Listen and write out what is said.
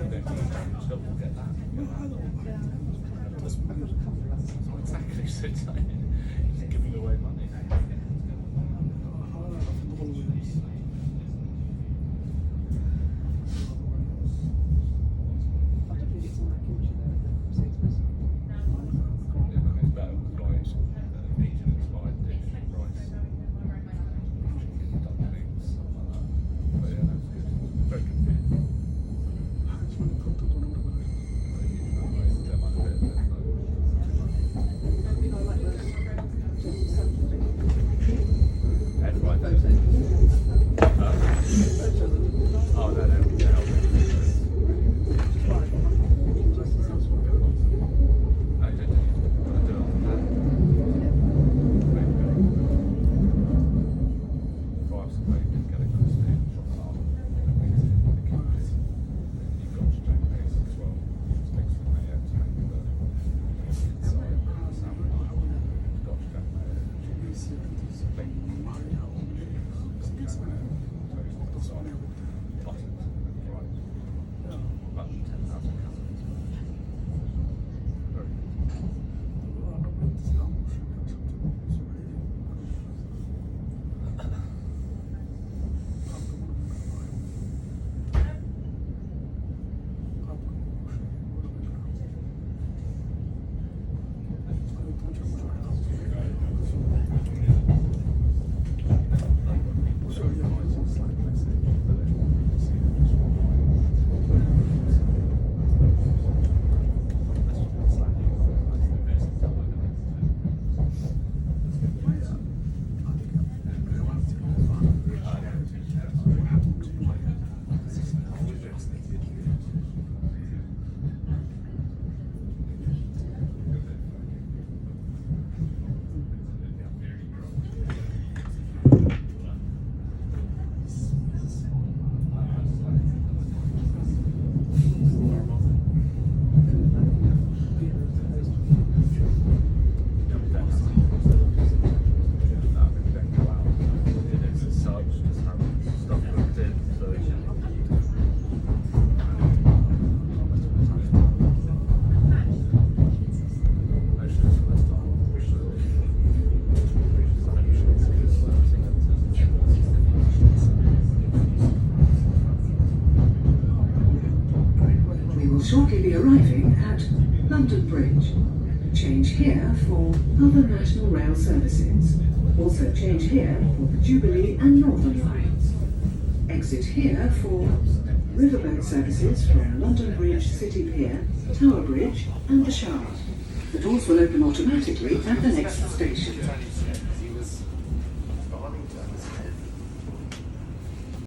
then still will get that. Exactly, so it's like he's giving away money. Shortly be arriving at London Bridge. Change here for other National Rail services. Also change here for the Jubilee and Northern lines. Exit here for riverboat services from London Bridge, City Pier, Tower Bridge and the Shard. The doors will open automatically at the next station.